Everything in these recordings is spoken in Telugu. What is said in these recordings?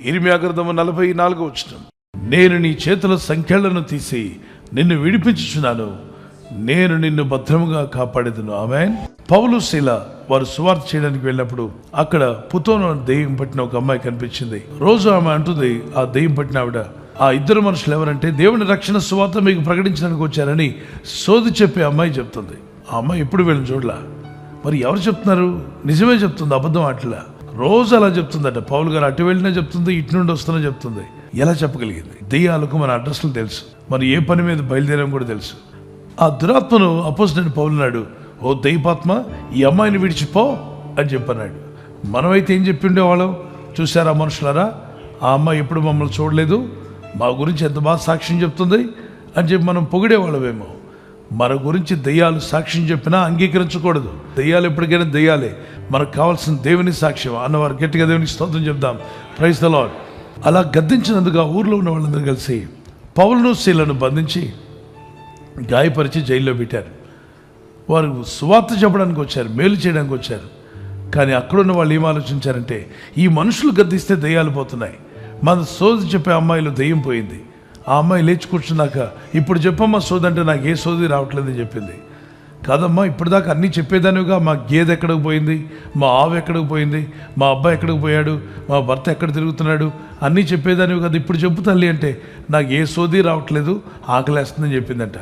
ఇర్మియా గ్రంథము 44 నేను నీ చేతుల సంఖ్యలను తీసి నిన్ను విడిపించుచున్నాను, నేను నిన్ను భద్రముగా కాపాడేదను. ఆమేన్. పౌలు శీల వారు సువార్త చేయడానికి వెళ్ళినప్పుడు అక్కడ పుతోను దెయ్యం పట్టిన ఒక అమ్మాయి కనిపించింది. రోజు ఆమె అంటుంది, ఆ దెయ్యం పట్టిన ఆవిడ, ఆ ఇద్దరు మనుషులు ఎవరంటే దేవుని రక్షణ సువార్త మీకు ప్రకటించడానికి వచ్చారని సోది చెప్పే అమ్మాయి చెప్తుంది. ఆ అమ్మాయి ఎప్పుడు వీళ్ళని చూడలా. మరి ఎవరు చెప్తున్నారు? నిజమే చెప్తుంది, అబద్ధం అట్లా. రోజు అలా చెప్తుందట. పౌలు గారు అటు వెళ్ళినా చెప్తుంది, ఇటు నుండి వస్తున్నా చెప్తుంది. ఎలా చెప్పగలిగింది? దెయ్యాలకు మన అడ్రస్లు తెలుసు, మరి ఏ పని మీద బయలుదేరాం కూడా తెలుసు. ఆ దురాత్మను అపోజిట్ పౌలు నాడు, ఓ దెయ్యపాత్మ, ఈ అమ్మాయిని విడిచిపో అని చెప్పన్నాడు. మనమైతే ఏం చెప్పి ఉండేవాళ్ళం? చూసారా మనుషులారా, ఆ అమ్మాయి ఎప్పుడు మమ్మల్ని చూడలేదు, మా గురించి ఎంత బాగా సాక్ష్యం చెప్తుంది అని చెప్పి మనం పొగిడేవాళ్ళమేమో. మన గురించి దెయ్యాలు సాక్ష్యం చెప్పినా అంగీకరించకూడదు. దెయ్యాలు ఎప్పటికైనా దెయ్యాలే. మనకు కావాల్సిన దేవుని సాక్ష్యం అన్నవారు గట్టిగా దేవునికి స్తోత్రం చెప్దాం. Praise the lord. అలా గద్దించినందుకు ఊర్లో ఉన్న వాళ్ళందరూ కలిసి పౌలును శీలను బంధించి గాయపరిచి జైల్లో పెట్టారు. వారు సువార్త చెప్పడానికి వచ్చారు, మేలు చేయడానికి వచ్చారు. కానీ అక్కడున్న వాళ్ళు ఏం ఆలోచించారంటే, ఈ మనుషులు గద్దిస్తే దెయ్యాలు పోతున్నాయి, మన సోది చెప్పే అమ్మాయిలో దెయ్యం పోయింది. ఆ అమ్మాయి లేచి కూర్చున్నాక, ఇప్పుడు చెప్పమ్మా సోది అంటే, నాకు ఏ సోది రావట్లేదని చెప్పింది. కాదమ్మా, ఇప్పటిదాకా అన్నీ చెప్పేదానివిగా, మా గేదె ఎక్కడికి పోయింది, మా ఆవు ఎక్కడికి పోయింది, మా అబ్బాయి ఎక్కడికి పోయాడు, మా భర్త ఎక్కడ తిరుగుతున్నాడు, అన్నీ చెప్పేదానివి కదా, ఇప్పుడు చెప్పు తల్లి అంటే, నాకు ఏ సోది రావట్లేదు, ఆకలేస్తుందని చెప్పిందంట.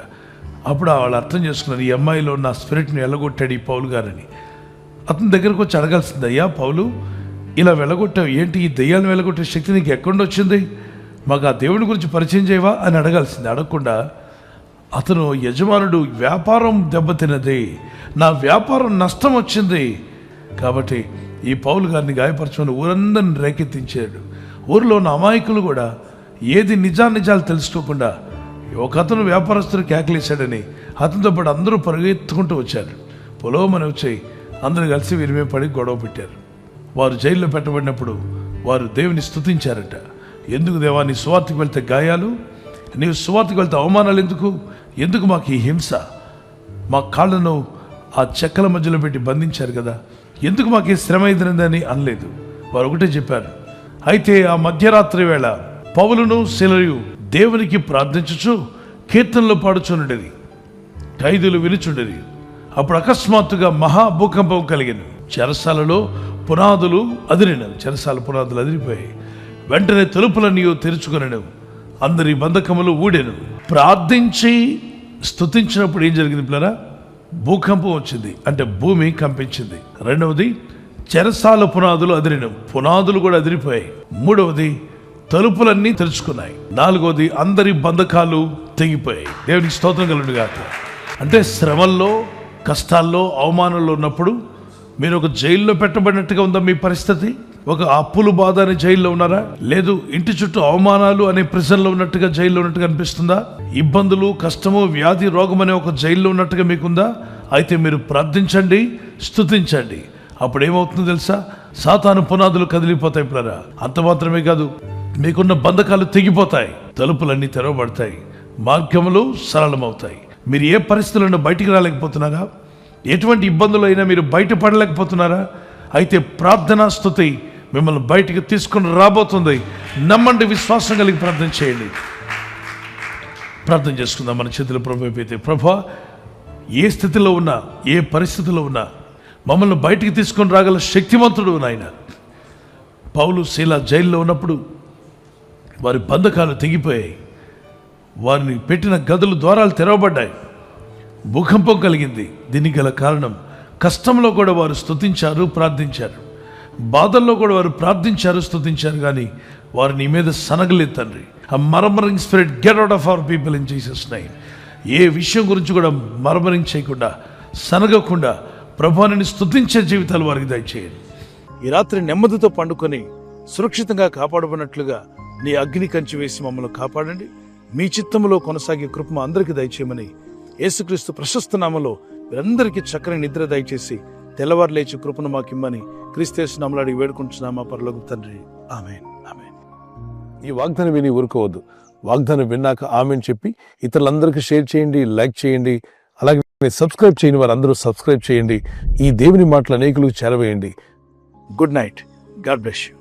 అప్పుడు వాళ్ళు అర్థం చేసుకున్నారు, ఈ అమ్మాయిలో నా స్పిరిట్ని వెళ్ళగొట్టాడు ఈ పౌలు గారని. అతని దగ్గరకు వచ్చి అడగాల్సింది, అయ్యా పౌలు, ఇలా వెళ్ళగొట్టావు ఏంటి? ఈ దెయ్యాలను వెళ్ళగొట్టే శక్తి నీకు ఎక్కడి వచ్చింది? మాకు ఆ దేవుడి గురించి పరిచయం చేయవా అని అడగాల్సింది. అడగకుండా అతను, యజమానుడు వ్యాపారం దెబ్బతిన్నది, నా వ్యాపారం నష్టం వచ్చింది కాబట్టి ఈ పౌలు గారిని గాయపరచమని ఊరందరిని రేకెత్తించాడు. ఊరిలో ఉన్న అమాయకులు కూడా ఏది నిజాలు తెలుసుకోకుండా ఒక అతను వ్యాపారస్తులు కేకలేశాడని అతనితో పాటు అందరూ పరిగెత్తుకుంటూ వచ్చారు. పొలోమని వచ్చి అందరూ కలిసి వీరి మీద పడి గొడవ పెట్టారు. వారు జైల్లో పెట్టబడినప్పుడు వారు దేవుని స్తుతించారట. ఎందుకు దేవా, నీ సువార్తకు వెళ్తే గాయాలు, నీవు సువార్తకు వెళ్తే అవమానాలు ఎందుకు మాకు ఈ హింస? మా కాళ్ళను ఆ చెక్కల మధ్యలో పెట్టి బంధించారు కదా, ఎందుకు మాకు ఈ శ్రమ ఎదురైందని అనలేదు. వారు ఒకటే చెప్పారు, అయితే ఆ మధ్యరాత్రి వేళ పౌలును శీలయు దేవునికి ప్రార్థించుచు కీర్తనలు పాడుచుండేది, ఖైదీలు వినుచుండేది. అప్పుడు అకస్మాత్తుగా మహాభూకంపం కలిగిన, చెరసాలలో పునాదులు అదిరినవి. చెరసాల పునాదులు అదిరిపోయాయి. వెంటనే తలుపులన్నీ తెరుచుకొనెను, అందరి బంధకములు ఊడెను. ప్రార్థించి స్తుతించినప్పుడు ఏం జరిగింది పిల్లరా? భూకంపం వచ్చింది, అంటే భూమి కంపించింది. రెండవది, చెరసాల పునాదులు అదిరినవు, పునాదులు కూడా అదిరిపోయాయి. మూడవది, తలుపులన్నీ తెరుచుకున్నాయి. నాలుగవది, అందరి బంధకాలు తెగిపోయాయి. దేవునికి స్తోత్రం కలుగునుగాక. అంటే శ్రమల్లో, కష్టాల్లో, అవమానంలో ఉన్నప్పుడు మీరు ఒక జైల్లో పెట్టబడినట్టుగా ఉందా మీ పరిస్థితి? ఒక అప్పులు బాధ అనే జైల్లో ఉన్నారా? లేదు, ఇంటి చుట్టూ అవమానాలు అనే ప్రిజన్లో ఉన్నట్టుగా జైల్లో ఉన్నట్టుగా అనిపిస్తుందా? ఇబ్బందులు, కష్టము, వ్యాధి, రోగం అనే ఒక జైల్లో ఉన్నట్టుగా మీకుందా? అయితే మీరు ప్రార్థించండి, స్తుతించండి. అప్పుడు ఏమవుతుందో తెలుసా? సాతాను పునాదులు కదిలిపోతాయి పిల్లరా. అంత మాత్రమే కాదు, మీకున్న బంధకాలు తెగిపోతాయి, తలుపులన్నీ తెరవబడతాయి, మార్గములు సరళమవుతాయి. మీరు ఏ పరిస్థితులను బయటికి రాలేకపోతున్నారా? ఎటువంటి ఇబ్బందులు అయినా మీరు బయటపడలేకపోతున్నారా? అయితే ప్రార్థనా స్తుతి మిమ్మల్ని బయటికి తీసుకుని రాబోతుంది. నమ్మండి, విశ్వాసం కలిగి ప్రార్థన చేయండి. ప్రార్థన చేసుకుందాం. మన చేతుల ప్రభు అయితే, ప్రభా, ఏ స్థితిలో ఉన్నా, ఏ పరిస్థితిలో ఉన్నా మమ్మల్ని బయటికి తీసుకొని రాగల శక్తిమంతుడు నాయన. పౌలు శీల జైల్లో ఉన్నప్పుడు వారి బంధకాలు తెగిపోయాయి, వారిని పెట్టిన గదులు ద్వారాలు తెరవబడ్డాయి, భూకంపం కలిగింది. దీనికి గల కారణం, కష్టంలో కూడా వారు స్తుతించారు, ప్రార్థించారు. బాధల్లో కూడా వారు ప్రార్థించారు, స్తుతించారు. కానీ వారు నీ మీద సనగలేదు తండ్రి. ఆ murmuring spirit get out of our people in Jesus name. ఏ విషయం గురించి కూడా మర్మరింగ్ చేయకుండా, సనగకుండా ప్రభువుని స్తుతించే జీవితాలు వారికి దయచేయండి. ఈ రాత్రి నెమ్మదితో పండుకొని సురక్షితంగా కాపాడబడినట్లుగా నీ అగ్ని కంచి వేసి మమ్మల్ని కాపాడండి. మీ చిత్తములో కొనసాగే కృప మా అందరికీ దయచేయమని యేసుక్రీస్తు ప్రశస్త నామములో మీరందరికీ చక్కని నిద్ర దయచేసి తెల్లవారు లేచి కృపను మాకిమ్మని క్రీస్తు నామములో అడిగి వేడుకుంటున్నామా పరలోక తండ్రి. ఆమేన్, ఆమేన్. ఈ వాగ్దానం విని ఊరుకోవద్దు. వాగ్దానం విన్నాక ఆమేన్ చెప్పి ఇతరులందరికీ షేర్ చేయండి, లైక్ చేయండి. అలాగే సబ్స్క్రైబ్ చేయని వారు అందరూ సబ్స్క్రైబ్ చేయండి. ఈ దేవుని మాటలు అనేకులకు చేరవేయండి. Good night. God bless you.